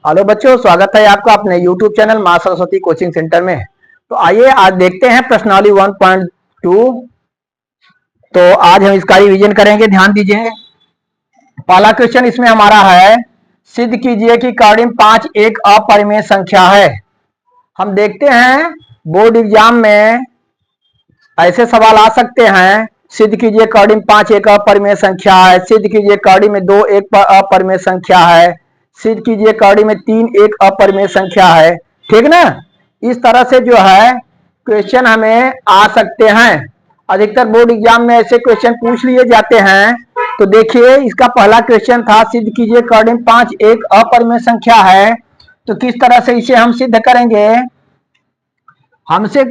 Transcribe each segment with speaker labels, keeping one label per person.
Speaker 1: Hello बच्चों, स्वागत है आपका अपने YouTube चैनल मां सरस्वती कोचिंग सेंटर में। तो आइए आज देखते हैं प्रश्नावली 1.2। तो आज हम इसका रिवीजन करेंगे, ध्यान दीजिए। पहला क्वेश्चन इसमें हमारा है, सिद्ध कीजिए कि कर्डिम 5 एक अपरिमेय संख्या है। हम देखते हैं बोर्ड एग्जाम में ऐसे सवाल आ सकते हैं, सिद्ध कीजिए कर्डिम 5 एक अपरिमेय संख्या है, सिद्ध कीजिए कर्डिम में 2 एक अपरिमेय संख्या है, सिद्ध कीजिए कर्डिम में 3 एक अपरिमेय संख्या है। ठीक ना। इस तरह से जो है क्वेश्चन हमें आ सकते हैं। अधिकतर बोर्ड एग्जाम में ऐसे क्वेश्चन पूछ लिए जाते हैं। तो देखिए, इसका पहला क्वेश्चन था, सिद्ध कीजिए कर्डिम 5 एक अपरिमेय संख्या है। तो किस तरह से इसे हम सिद्ध करेंगे? हमसे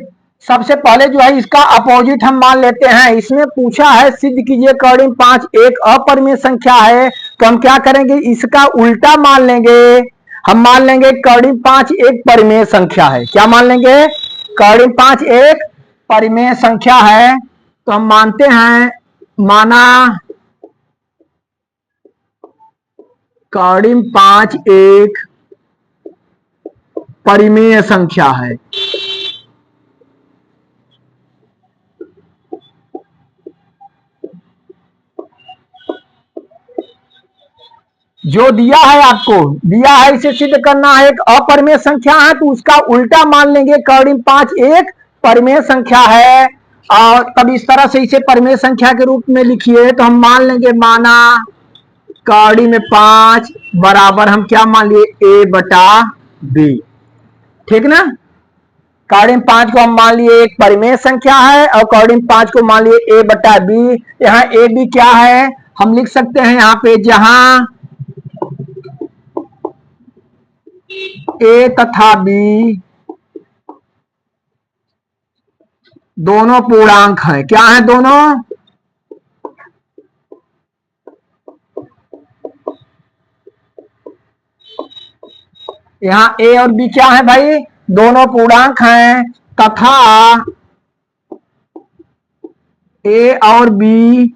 Speaker 1: सबसे पहले जो है इसका अपोजिट हम मान लेते हैं। इसमें पूछा है सिद्ध कीजिए कर्डिम 5 एक अपरिमेय संख्या है, तो हम क्या करेंगे, इसका उल्टा मान लेंगे। हम मान लेंगे कर्डिम 5 एक परिमेय संख्या है। क्या मान लेंगे? कर्डिम 5 एक परिमेय संख्या है। तो हम मानते हैं, माना कर्डिम 5 एक परिमेय संख्या है। जो दिया है, आपको दिया है इसे सिद्ध करना है, एक अपरिमेय संख्या है, तो उसका उल्टा मान लेंगे, कर्डिम 5 एक परिमेय संख्या है। और तब इस तरह से इसे परिमेय संख्या के रूप में लिखिए। तो हम मान लेंगे, माना कर्डिम 5 बराबर हम क्या मान लिए, ए बटा बी। ठीक ना। कर्डिम 5 को हम मान लिए एक परिमेय संख्या है और कर्डिम 5 को मान लिए ए बटा बी। यहाँ ए बी क्या है, हम लिख सकते हैं यहाँ पे, जहां ए तथा बी दोनों पूर्णांक हैं। क्या है दोनों? यहाँ ए और बी क्या है भाई, दोनों पूर्णांक हैं, तथा ए और बी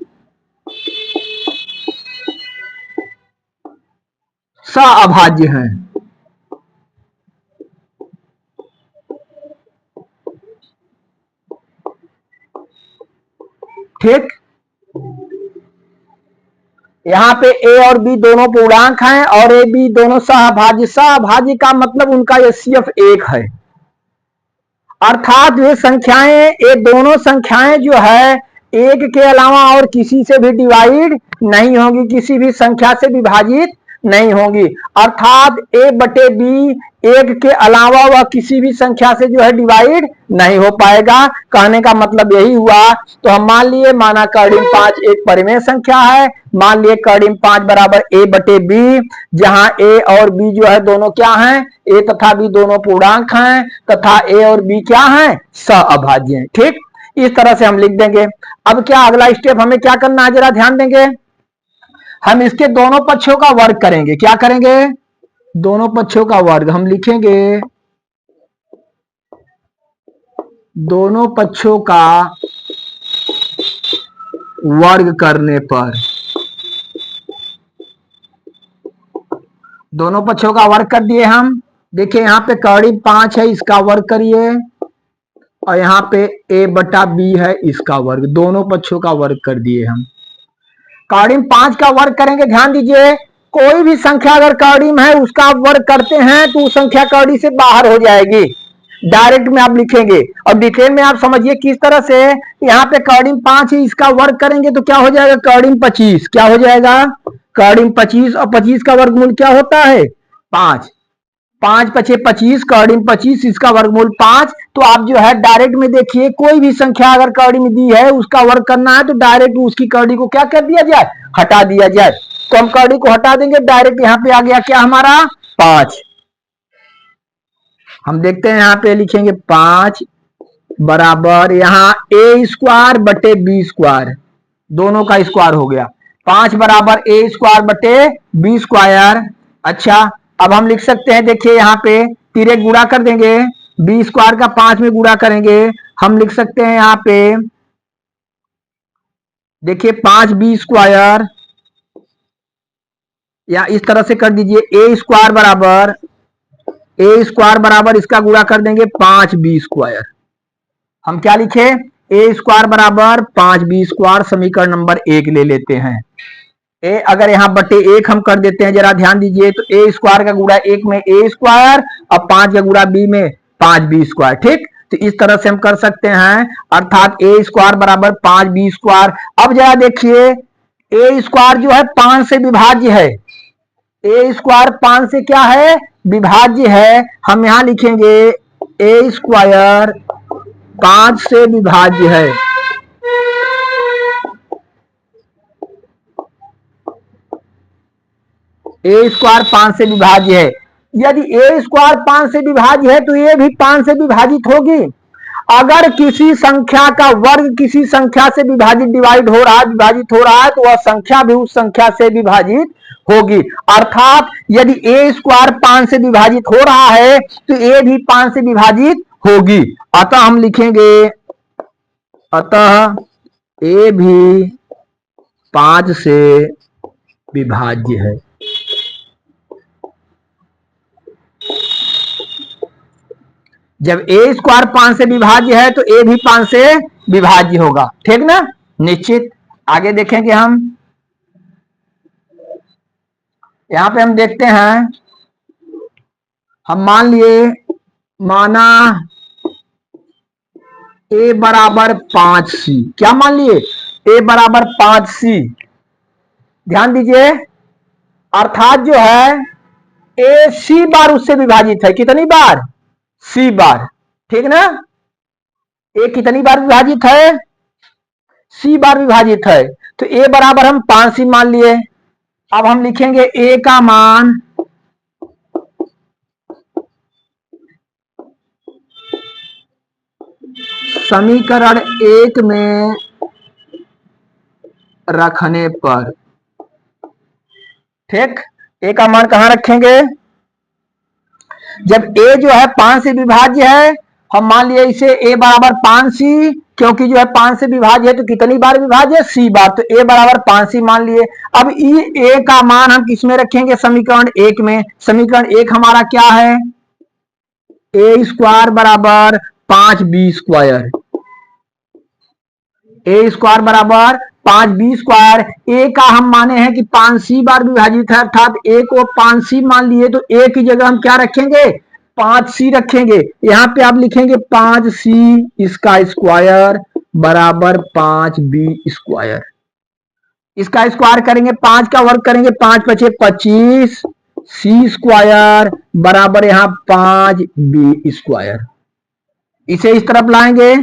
Speaker 1: सअभाज्य हैं। ठीक। यहाँ पे ए और बी दोनों पूर्णांक हैं और ए बी दोनों सहभाज्य। सहभाज्य का मतलब उनका एचसीएफ 1 है। अर्थात ये संख्याएं, ये दोनों संख्याएं जो है एक के अलावा और किसी से भी डिवाइड नहीं होगी, किसी भी संख्या से विभाजित नहीं होगी। अर्थात ए बटे बी एक के अलावा वह किसी भी संख्या से जो है डिवाइड नहीं हो पाएगा। कहने का मतलब यही हुआ। तो हम मान लिए, माना कर्डिम 5 एक परिमेय संख्या है, मान लिए कर्डिम 5 बराबर ए बटे बी, जहां ए और बी जो है दोनों क्या हैं, ए तथा बी दोनों पूर्णांक हैं, तथा ए और बी क्या हैं, सअभाज्य हैं। ठीक। इस तरह से हम लिख देंगे। अब क्या अगला स्टेप हमें क्या करना है, जरा ध्यान देंगे। हम इसके दोनों पक्षों का वर्ग करेंगे। क्या करेंगे? दोनों पक्षों का वर्ग हम लिखेंगे। दोनों पक्षों का वर्ग करने पर, दोनों पक्षों का वर्ग कर दिए हम। देखिए यहाँ पे कर्डिम 5 है, इसका वर्ग करिए, और यहाँ पे ए बटा बी है, इसका वर्ग। दोनों पक्षों का वर्ग कर दिए हम। कर्डिम 5 का वर्ग करेंगे, ध्यान दीजिए, कोई भी संख्या अगर कर्डिम है उसका वर्ग करते हैं तो संख्या कर्डी से बाहर हो जाएगी। डायरेक्ट में आप लिखेंगे और डिटेल में आप समझिए किस तरह से। यहाँ पे कर्डिम 5 है, इसका वर्ग करेंगे तो क्या हो जाएगा, कर्डिम 25। क्या हो जाएगा? कर्डिम 25, और 25 का वर्गमूल क्या होता है, 5। 5 पचे 25, कर्डिम 25, इसका वर्गमूल 5। तो आप जो है डायरेक्ट में देखिए, कोई भी संख्या अगर कर्डी में दी है उसका वर्ग करना है तो डायरेक्ट उसकी कर्डी को क्या कर दिया जाए, हटा दिया जाए। तो हम कर्डी को हटा देंगे, डायरेक्ट यहाँ पे आ गया क्या हमारा, 5। हम देखते हैं यहाँ पे लिखेंगे 5 बराबर, यहाँ ए स्क्वायर बटे बी स्क्वायर, दोनों का स्क्वायर हो गया। 5 बराबर ए स्क्वायर बटे बी स्क्वायर। अच्छा, अब हम लिख सकते हैं, देखिए यहाँ पे तिरे गुणा कर देंगे, बी स्क्वायर का 5 में गुणा करेंगे। हम लिख सकते हैं यहाँ पे, देखिए 5 बी स्क्वायर, या इस तरह से कर दीजिए, ए स्क्वायर बराबर ए स्क्वायर बराबर इसका गुणा कर देंगे 5b स्क्वायर। हम क्या लिखे, ए स्क्वायर बराबर 5b स्क्वायर, समीकरण नंबर 1 ले लेते हैं। ए अगर यहाँ बटे 1 हम कर देते हैं, जरा ध्यान दीजिए, तो ए स्क्वायर का गुणा 1 में ए स्क्वायर और 5 का गुणा बी में 5b स्क्वायर। ठीक, तो इस तरह से हम कर सकते हैं, अर्थात ए स्क्वायर बराबर 5b स्क्वायर। अब जरा देखिए, ए स्क्वायर जो है 5 से विभाज्य है, ए स्क्वायर 5 से क्या है, विभाज्य है। हम यहां लिखेंगे ए स्क्वायर 5 से विभाज्य है। ए स्क्वायर 5 से विभाज्य है। यदि ए स्क्वायर 5 से विभाज्य है तो ये भी 5 से विभाजित होगी। अगर किसी संख्या का वर्ग किसी संख्या से विभाजित डिवाइड हो रहा है, विभाजित हो रहा है, तो वह संख्या भी उस संख्या से विभाजित होगी। अर्थात यदि ए स्क्वायर 5 से विभाजित हो रहा है तो ए भी 5 से विभाजित होगी। अतः हम लिखेंगे, अतः ए भी 5 से विभाज्य है। जब ए स्क्वायर 5 से विभाज्य है तो ए भी 5 से विभाज्य होगा। ठीक ना, निश्चित। आगे देखेंगे हम, यहां पे हम देखते हैं, हम मान लिए, माना ए बराबर 5c। क्या मान लिए, ए बराबर 5c। ध्यान दीजिए, अर्थात जो है ए सी बार उससे विभाजित है। कितनी बार, सी बार। ठीक ना, ए कितनी बार विभाजित है, सी बार विभाजित है। तो ए बराबर हम 5c मान लिए। अब हम लिखेंगे ए का मान समीकरण 1 में रखने पर। ठीक, ए का मान कहां रखेंगे, जब ए जो है 5 से विभाज्य है, हम मान लिए इसे ए बराबर 5c, क्योंकि जो है 5 से विभाज्य है तो कितनी बार विभाज्य है, सी बार, तो ए बराबर 5c मान लिए। अब ए का मान हम किस में रखेंगे, समीकरण 1 में। समीकरण 1 हमारा क्या है, ए स्क्वायर बराबर 5b स्क्वायर। ए स्क्वायर बराबर 5b स्क्वायर। ए का हम माने हैं कि 5c बार विभाजित है, अर्थात ए को 5c मान लिए, तो ए की जगह हम क्या रखेंगे, 5c रखेंगे। यहां पे आप लिखेंगे 5c इसका स्क्वायर बराबर 5b स्क्वायर। इसका स्क्वायर करेंगे, 5 का वर्ग करेंगे, 5 पचे 25, c स्क्वायर बराबर यहां 5b स्क्वायर। इसे इस तरफ लाएंगे,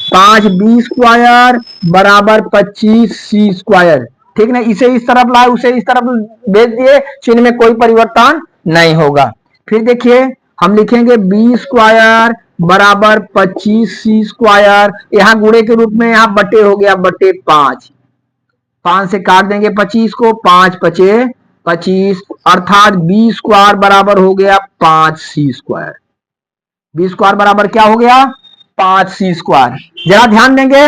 Speaker 1: 5b स्क्वायर बराबर 25c स्क्वायर। ठीक ना, इसे इस तरफ लाए, उसे इस तरफ भेज दिए, चिन्ह में कोई परिवर्तन नहीं होगा। फिर देखिए, हम लिखेंगे b स्क्वायर बराबर 25c स्क्वायर। यहां गुणे के रूप में यहां बटे हो गया, बटे 5, 5 से काट देंगे 25 को, 5 पचे 25, अर्थात b स्क्वायर बराबर हो गया 5c स्क्वायर। बी स्क्वायर बराबर क्या हो गया, 5c स्क्वायर। जरा ध्यान देंगे,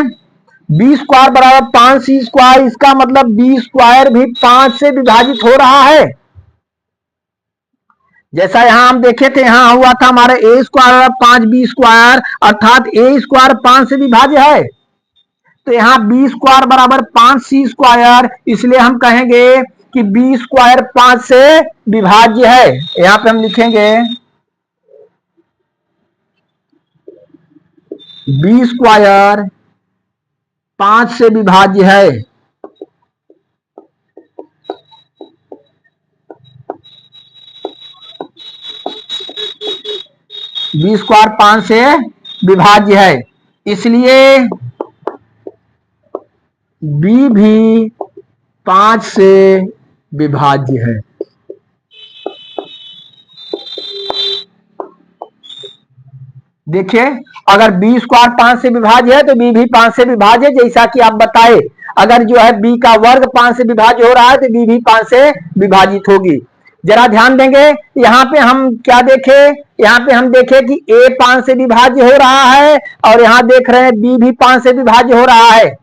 Speaker 1: बी स्क्वायर बराबर 5c स्क्वायर, इसका मतलब बी स्क्वायर भी 5 से विभाजित हो रहा है। जैसा यहां हम देखे थे, यहां हुआ था हमारा ए स्क्वायर 5b स्क्वायर, अर्थात ए स्क्वायर 5 से विभाज्य है। तो यहां बी स्क्वायर बराबर 5c स्क्वायर, इसलिए हम कहेंगे कि बी स्क्वायर 5 से विभाज्य है। यहां पे हम लिखेंगे बी स्क्वायर 5 से विभाज्य है। बी स्क्वायर 5 से विभाज्य है, इसलिए बी भी 5 से विभाज्य है। देखिए, अगर बी स्क्वायर 5 से विभाज्य है तो बी भी 5 से विभाज्य है, जैसा कि आप बताए। अगर जो है बी का वर्ग 5 से विभाज्य हो रहा है तो बी भी 5 से विभाजित होगी। जरा ध्यान देंगे, यहाँ पे हम क्या देखे, यहाँ पे हम देखे कि ए 5 से विभाज्य हो रहा है, और यहाँ देख रहे हैं बी भी 5 से विभाज्य हो रहा है।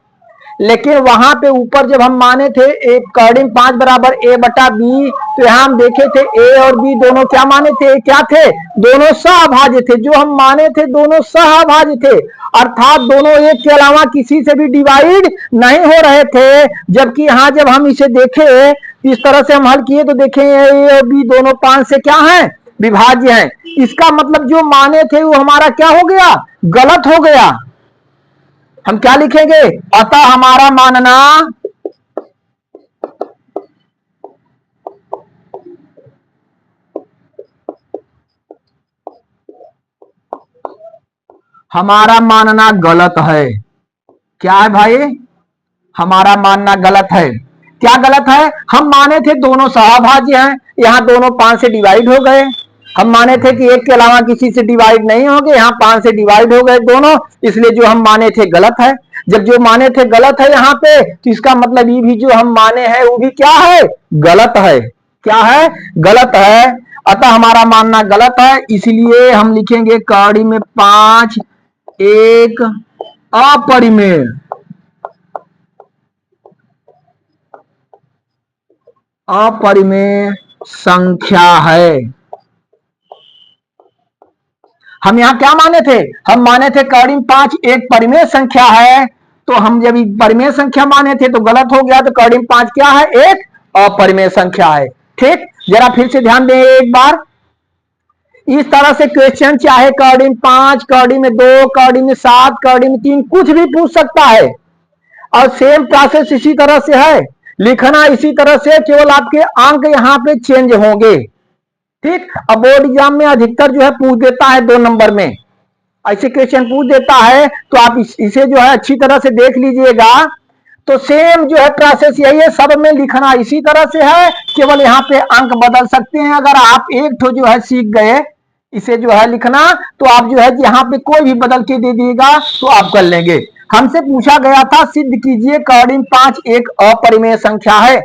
Speaker 1: लेकिन वहां पे ऊपर जब हम माने थे ए कॉर्डिंग 5 बराबर ए बटा बी, तो यहां हम देखे थे ए और बी दोनों क्या माने थे, क्या थे, दोनों सहभाज्य थे। जो हम माने थे दोनों सहभाज्य थे, अर्थात दोनों एक के अलावा किसी से भी डिवाइड नहीं हो रहे थे। जबकि यहां जब हम इसे देखे इस तरह से हम हल किए तो देखें ए और बी दोनों 5 से क्या है, विभाज्य हैं। इसका मतलब जो माने थे वो हमारा क्या हो गया, गलत हो गया। हम क्या लिखेंगे, अतः हमारा मानना गलत है। क्या है भाई, हमारा मानना गलत है। क्या गलत है, हम माने थे दोनों सहभाज्य हैं, यहां दोनों 5 से डिवाइड हो गए। हम माने थे कि एक के अलावा किसी से डिवाइड नहीं होंगे, यहाँ 5 से डिवाइड हो गए दोनों, इसलिए जो हम माने थे गलत है। जब जो माने थे गलत है यहाँ पे, तो इसका मतलब ये भी जो हम माने हैं वो भी क्या है, गलत है। क्या है, गलत है। अतः हमारा मानना गलत है, इसलिए हम लिखेंगे कड़ी में 5 एक अपरिमेय संख्या है। हम यहां क्या माने थे, हम माने थे कड़ी 5 एक परिमेय संख्या है, तो हम जब परिमेय संख्या माने थे तो गलत हो गया। तो कड़ी 5 क्या है, एक अपरिमेय संख्या है। ठीक, जरा फिर से ध्यान दें एक बार। इस तरह से क्वेश्चन चाहे कड़ी 5, कड़ी में 2, कड़ी में 7, कड़ी में 3 कुछ भी पूछ सकता है, और सेम प्रोसेस इसी तरह से है, लिखना इसी तरह से, केवल आपके अंक यहां पे चेंज होंगे। ठीक, अब बोर्ड एग्जाम में अधिकतर जो है पूछ देता है 2 नंबर में, ऐसे क्वेश्चन पूछ देता है, तो आप इसे जो है अच्छी तरह से देख लीजिएगा। तो सेम जो है प्रोसेस यही है, सब में लिखना इसी तरह से है, केवल यहाँ पे अंक बदल सकते हैं। अगर आप एक ठो जो है सीख गए इसे जो है लिखना, तो आप जो है यहाँ पे कोई भी बदल के दे दिएगा तो आप कर लेंगे। हमसे पूछा गया था सिद्ध कीजिए कॉर्डिंग 5 एक अपरिमेय संख्या है,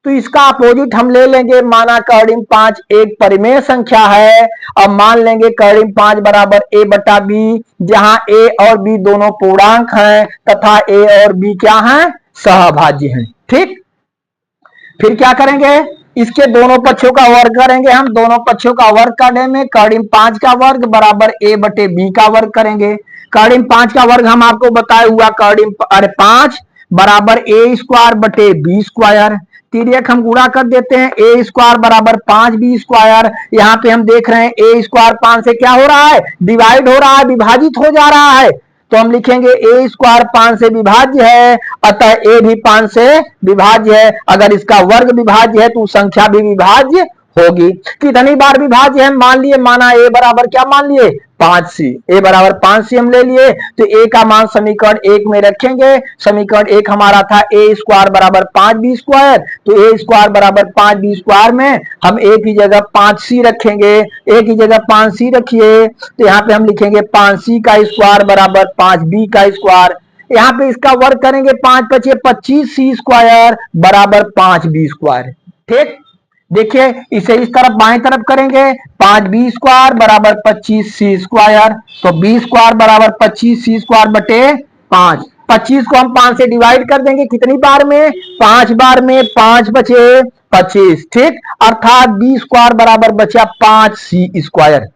Speaker 1: तो इसका अपोजिट हम ले लेंगे, माना कॉर्डिंग 5 एक परिमेय संख्या है। अब मान लेंगे कॉर्डिंग 5 बराबर ए बटा बी, जहां ए और बी दोनों पूर्णांक हैं तथा ए और बी क्या हैं, सहभाज्य हैं। ठीक, फिर क्या करेंगे, इसके दोनों पक्षों का वर्ग करेंगे। हम दोनों पक्षों का वर्ग करने में कॉर्डिंग 5 का वर्ग बराबर ए बटे बी का वर्ग करेंगे। कॉर्डिंग 5 का वर्ग हम आपको बताए हुआ कॉर्डिंग 5 बराबर ए स्क्वायर बटे बी स्क्वायर, तिर्यक हम गुणा कर देते हैं, ए स्क्वायर बराबर 5 बी स्क्वायर। यहाँ पे हम देख रहे हैं ए स्क्वायर 5 से क्या हो रहा है, डिवाइड हो रहा है, विभाजित हो जा रहा है, तो हम लिखेंगे ए स्क्वायर 5 से विभाज्य है, अतः ए भी 5 से विभाज्य है। अगर इसका वर्ग विभाज्य है तो संख्या भी विभाज्य होगी। कितनी बार विभाज्य है, मान लिए, माना ए बराबर क्या मान लिए, 5c, ए बराबर 5c हम ले लिए, तो ए का मान समीकरण 1 में रखेंगे। समीकरण 1 हमारा था ए स्क्वायर बराबर 5b स्क्वायर, तो ए स्क्वायर बराबर 5b स्क्वायर में हम ए की जगह 5c रखेंगे, ए की जगह 5c रखिए, तो यहाँ पे हम लिखेंगे 5c का स्क्वायर बराबर 5b का स्क्वायर। यहाँ पे इसका वर्ग करेंगे, 5 बचे 25c स्क्वायर बराबर 5b स्क्वायर। ठीक, देखिए इसे इस तरफ बाएं तरफ करेंगे, 5b स्क्वायर बराबर 25c स्क्वायर, तो b स्क्वायर बराबर 25c स्क्वायर बटे 5। 25 को हम 5 से डिवाइड कर देंगे, कितनी बार में, 5 बार में, 5 बचे 25। ठीक, अर्थात b स्क्वायर बराबर बचा 5c स्क्वायर।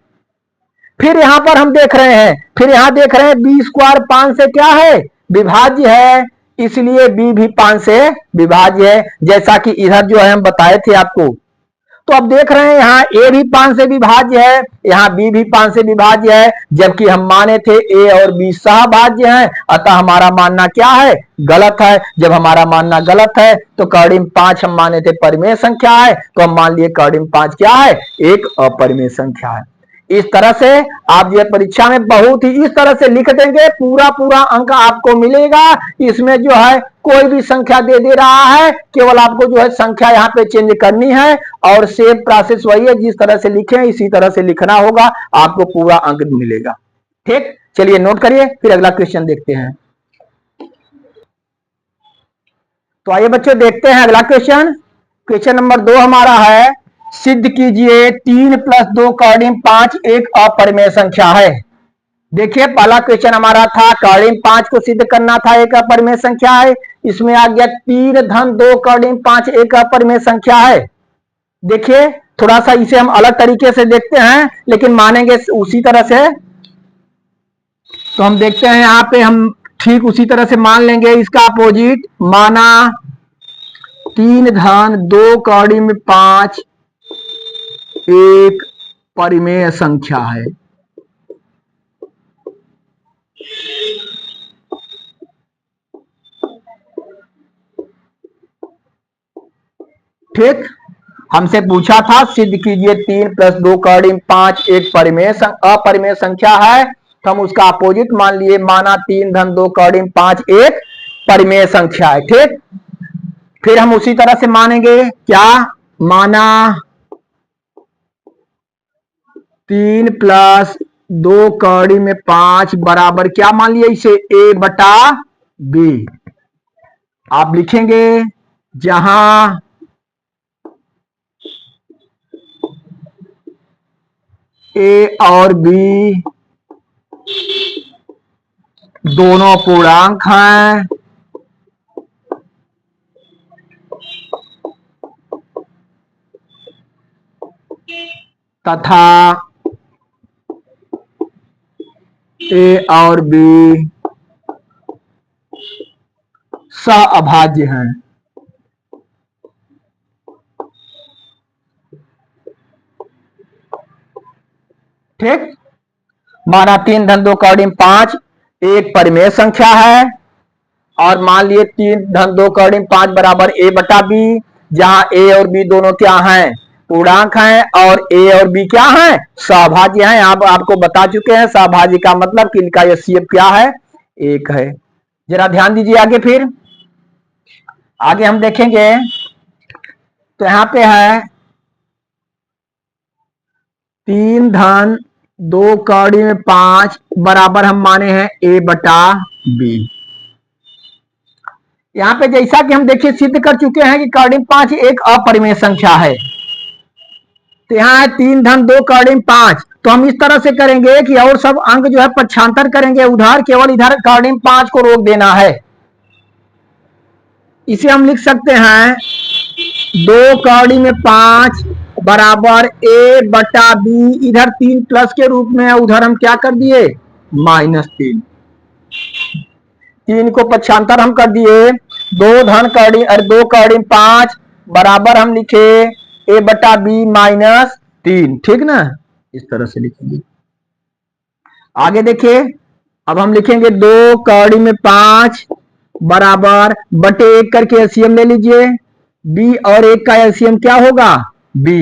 Speaker 1: फिर यहां पर हम देख रहे हैं, फिर यहां देख रहे हैं बी स्क्वायर 5 से क्या है, विभाज्य है, इसलिए बी भी 5 से विभाज्य है, जैसा कि इधर जो है हम बताए थे आपको। तो अब देख रहे हैं यहाँ ए भी 5 से विभाज्य है, यहाँ बी भी 5 से विभाज्य है, जबकि हम माने थे ए और बी सहभाज्य हैं, अतः हमारा मानना क्या है, गलत है। जब हमारा मानना गलत है तो कॉर्डिंग 5 हम माने थे परिमेय संख्या है, तो हम मान लिए कॉर्डिंग 5 क्या है, एक अपरिमेय संख्या है। इस तरह से आप ये परीक्षा में बहुत ही इस तरह से लिख देंगे, पूरा पूरा अंक आपको मिलेगा। इसमें जो है कोई भी संख्या दे रहा है, केवल आपको जो है संख्या यहाँ पे चेंज करनी है, और सेम प्रोसेस वही है, जिस तरह से लिखे इसी तरह से लिखना होगा, आपको पूरा अंक मिलेगा। ठीक, चलिए नोट करिए, फिर अगला क्वेश्चन देखते हैं। तो आइए बच्चों देखते हैं अगला क्वेश्चन। क्वेश्चन नंबर 2 हमारा है, सिद्ध कीजिए 3 + 2 कॉर्डिंग 5 एक अपरिमेय संख्या है। देखिए पहला क्वेश्चन हमारा था कॉर्डिंग 5 को सिद्ध करना था, एक अपरिमेय संख्या है। इसमें आ गया 3 धन 2 कड़ी 5 एक अपरिमेय संख्या है। देखिए थोड़ा सा इसे हम अलग तरीके से देखते हैं, लेकिन मानेंगे उसी तरह से। तो हम देखते हैं यहाँ पे हम ठीक उसी तरह से मान लेंगे इसका अपोजिट। माना 3 धन 2 कड़ी में 5 एक परिमेय संख्या है। ठीक, हमसे पूछा था सिद्ध कीजिए 3 + 2 कड़ी 5 एक अपरिमेय संख्या है, तो हम उसका अपोजिट मान लिए। माना 3 धन 2 कड़ी 5 एक परिमेय संख्या है। ठीक, फिर हम उसी तरह से मानेंगे क्या। माना 3 + 2 कड़ी में 5 बराबर क्या मान लिया इसे, a/b। आप लिखेंगे जहां a और b दोनों पूर्णांक हैं तथा a और b सहअभाज्य हैं। ठीक, माना 3 धन 2 कड़ी 5 एक परिमेय संख्या है, और मान लिए 3 धन 2 कड़ी 5 बराबर a/b, जहां a और b दोनों क्या हैं, पूर्णांक हैं, और a और b क्या हैं, सहभाज्य हैं। आप आपको बता चुके हैं सहभाज्य का मतलब कि इनका एचसीएफ क्या है, एक है। जरा ध्यान दीजिए आगे। फिर आगे हम देखेंगे तो यहां पे है 3 धन 2 कड़ी में 5 बराबर हम माने हैं a/b। यहां पे जैसा कि हम देखिए सिद्ध कर चुके हैं कि कड़ी 5 एक अपरिमेय संख्या है। तो यहाँ है 3 धन 2 कड़ी 5, तो हम इस तरह से करेंगे कि और सब अंक जो है पक्षांतर करेंगे उधर, केवल इधर कड़ी 5 को रोक देना है। इसे हम लिख सकते हैं 2 कड़ी में 5 बराबर a/b, इधर 3 प्लस के रूप में, उधर हम क्या कर दिए, -3। 3 को पक्षांतर हम कर दिए, 2 कड़ी 5 बराबर हम लिखे a/b -3। ठीक ना, इस तरह से लिखेंगे। आगे देखिए, अब हम लिखेंगे 2 कड़ी में 5 बराबर बटे 1 करके एलसीएम ले लीजिए। b और 1 का एलसीएम क्या होगा, b।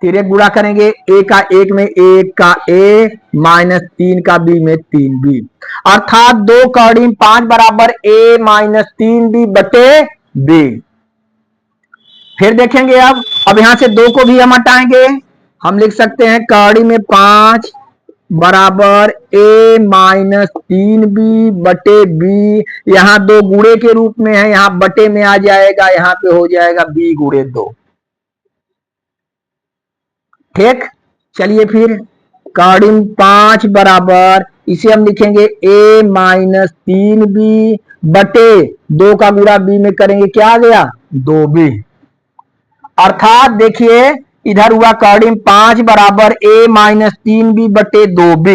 Speaker 1: तिरक गुणा करेंगे, a का 1 में 1 का a -3 का b में 3b, अर्थात 2 कड़ी 5 बराबर a -3b बटे b। फिर देखेंगे अब यहां से 2 को भी हम हटाएंगे। हम लिख सकते हैं कड़ी में 5 बराबर a -3b बटे b। यहां 2 गुणे के रूप में है, यहां बटे में आ जाएगा, यहां पे हो जाएगा b गुणे 2। ठीक, चलिए फिर कड़ी 5 बराबर इसे हम लिखेंगे a -3b बटे 2 का गुणा b में करेंगे, क्या आ गया, 2b। अर्थात देखिए इधर हुआ कड़ी 5 बराबर a -3b बटे 2b।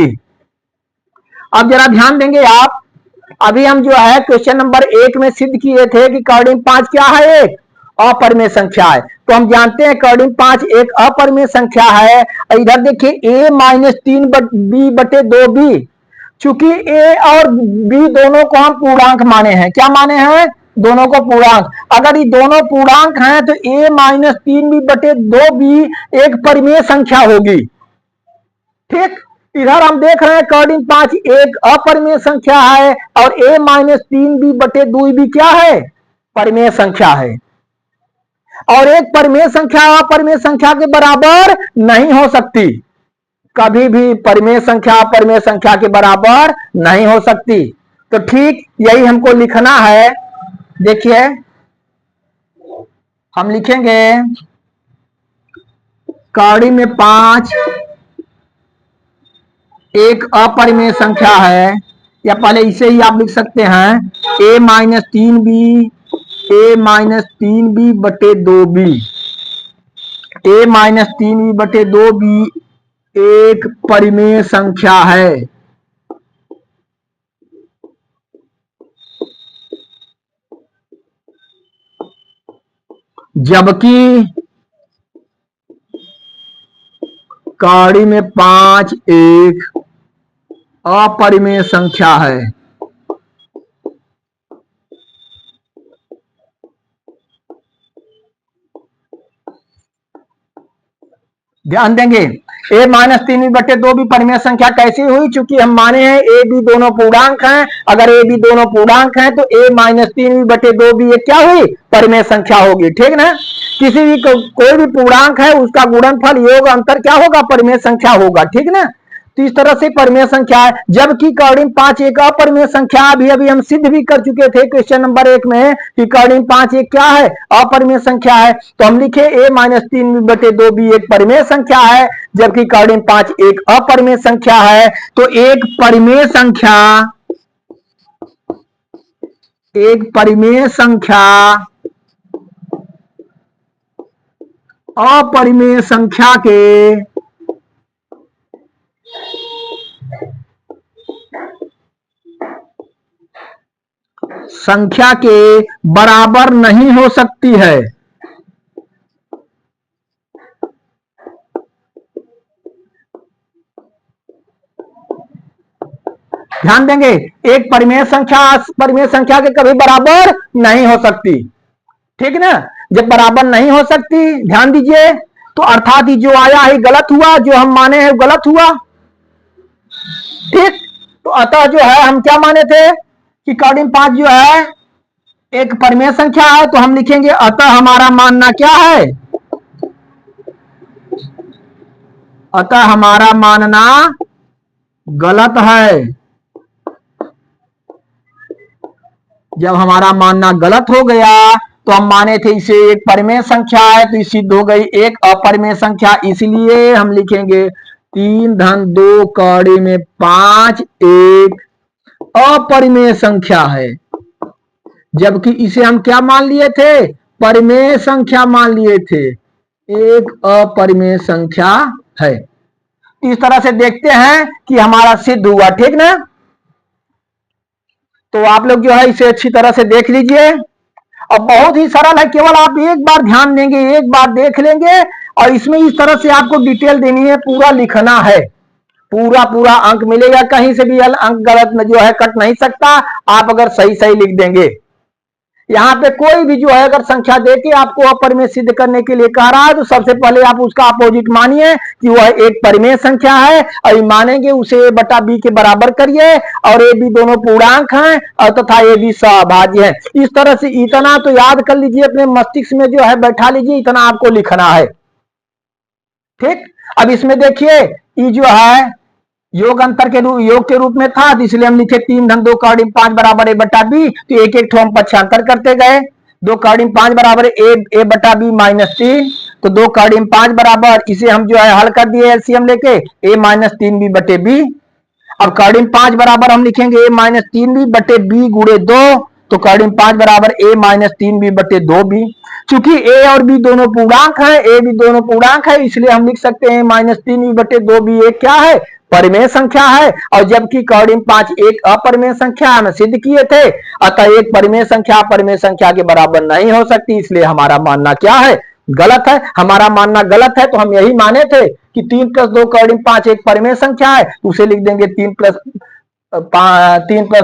Speaker 1: अब जरा ध्यान देंगे आप, अभी हम जो है क्वेश्चन नंबर 1 में सिद्ध किए थे कि कड़ी 5 क्या है, एक अपरिमेय संख्या है। तो हम जानते हैं कड़ी 5 एक अपरिमेय संख्या है। इधर देखिए a -3b बटे 2b, चूंकि a और b दोनों को हम पूर्णांक माने हैं, क्या माने हैं, दोनों को पूर्णांक। अगर ये दोनों पूर्णांक हैं तो a -3b बटे 2b एक परिमेय संख्या होगी। ठीक, इधर हम देख रहे हैं कड़ी 5 एक अपरिमेय संख्या है, और a -3b बटे 2b क्या है, परिमेय संख्या है। और एक परिमेय संख्या अपरिमेय संख्या के बराबर नहीं हो सकती, कभी भी परिमेय संख्या अपरिमेय संख्या के बराबर नहीं हो सकती। तो ठीक यही हमको लिखना है। देखिए हम लिखेंगे कड़ी में 5 एक अपरिमेय संख्या है, या पहले इसे ही आप लिख सकते हैं a-3b बटे 2b। a-3b बटे 2b एक परिमेय संख्या है, जबकि कड़ी में 5 एक अपरिमेय संख्या है। ध्यान देंगे, a-3b बटे 2b परिमेय संख्या कैसी हुई? चूंकि हम माने हैं a b दोनों पूर्णांक हैं। अगर a b दोनों पूर्णांक हैं तो a-3b बटे 2b ये क्या हुई? परिमेय संख्या होगी। ठीक ना? किसी भी कोई भी पूर्णांक है उसका गुणनफल योग अंतर क्या होगा? परिमेय संख्या होगा। ठीक ना? तो इस तरह से परिमेय संख्या है, जबकि कर्णिम 5 एक अपरिमेय संख्या। अभी हम सिद्ध भी कर चुके थे क्वेश्चन नंबर 1 में कि कर्णिम 5 एक क्या है? अपरिमेय संख्या है। तो हम लिखे a-3b बटे 2b एक परिमेय संख्या है, जबकि कर्णिम 5 एक अपरिमेय संख्या है। तो एक परिमेय संख्या अपरिमेय संख्या के बराबर नहीं हो सकती है। ध्यान देंगे, एक परिमेय संख्या के कभी बराबर नहीं हो सकती। ठीक ना? जब बराबर नहीं हो सकती, ध्यान दीजिए, तो अर्थात जो आया है गलत हुआ, जो हम माने हैं गलत हुआ। ठीक? तो अतः जो है हम क्या माने थे कि कर्णिम 5 जो है एक परिमेय संख्या है, तो हम लिखेंगे अतः हमारा मानना क्या है? अतः हमारा मानना गलत है। जब हमारा मानना गलत हो गया तो हम माने थे इसे एक परिमेय संख्या है, तो सिद्ध हो गई एक अपरिमेय संख्या। इसलिए हम लिखेंगे 3-2 कड़ी में 5 एक अपरिमेय संख्या है, जबकि इसे हम क्या मान लिए थे? परिमेय संख्या मान लिए थे। एक अपरिमेय संख्या है। इस तरह से देखते हैं कि हमारा सिद्ध हुआ। ठीक ना? तो आप लोग जो है इसे अच्छी तरह से देख लीजिए। अब बहुत ही सरल है, केवल आप एक बार ध्यान देंगे, एक बार देख लेंगे, और इसमें इस तरह से आपको डिटेल देनी है, पूरा लिखना है, पूरा अंक मिलेगा। कहीं से भी अंक गलत में जो है कट नहीं सकता, आप अगर सही लिख देंगे। यहाँ पे कोई भी जो है अगर संख्या देके आपको अपरिमेय सिद्ध करने के लिए कह रहा है, तो सबसे पहले आप उसका अपोजिट मानिए कि वह एक परिमेय संख्या है, और मानेंगे उसे a बटा b के बराबर करिए, और a b दोनों पूर्णांक हैं और तथा a b सहभाज्य है। इस तरह से इतना तो याद कर लीजिए, अपने मस्तिष्क में जो है बैठा लीजिए, इतना आपको लिखना है। ठीक? अब इसमें देखिए, ये जो है योग अंतर के रूप में था, तो इसलिए हम लिखे 3-2 कर्णिम 5 बराबर a बटा b। तो एक ठो हम पक्षांतर करते गए। 2 कर्णिम 5 बराबर a बटा b -3, तो 2 कर्णिम 5 बराबर, इसे हम जो है हल कर दिए एलसीएम लेके a-3b बटे b। अब कर्णिम 5 बराबर हम लिखेंगे a-3b बटे b गुणे 2, तो कर्णिम 5 बराबर a-3b बटे 2b। चूंकि a और b दोनों पूर्णांक हैं, a b दोनों पूर्णांक है, इसलिए हम लिख सकते हैं -3b बटे 2b एक क्या है? परिमेय संख्या है। और जबकि कर्णिम 5 एक अपरिमेय संख्या हम सिद्ध किए थे, अतः एक परिमेय संख्या अपरिमेय संख्या के बराबर नहीं हो सकती, इसलिए हमारा मानना क्या है? गलत है। हमारा मानना गलत है, तो हम यही माने थे कि 3 + 2 कर्णिम 5 एक परिमेय संख्या है, उसे लिख देंगे 3 +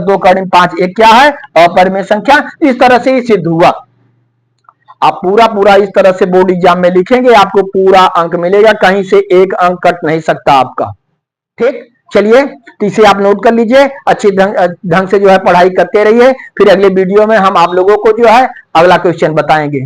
Speaker 1: 2 कर्णिम 5 एक क्या है? अपरिमेय संख्या। इस तरह से ही सिद्ध हुआ। आप पूरा इस तरह से बोर्ड एग्जाम में लिखेंगे, आपको पूरा अंक मिलेगा, कहीं से एक अंक कट नहीं सकता आपका। ठीक? चलिए, तो इसे आप नोट कर लीजिए, अच्छी ढंग से जो है पढ़ाई करते रहिए। फिर अगले वीडियो में हम आप लोगों को जो है अगला क्वेश्चन बताएंगे।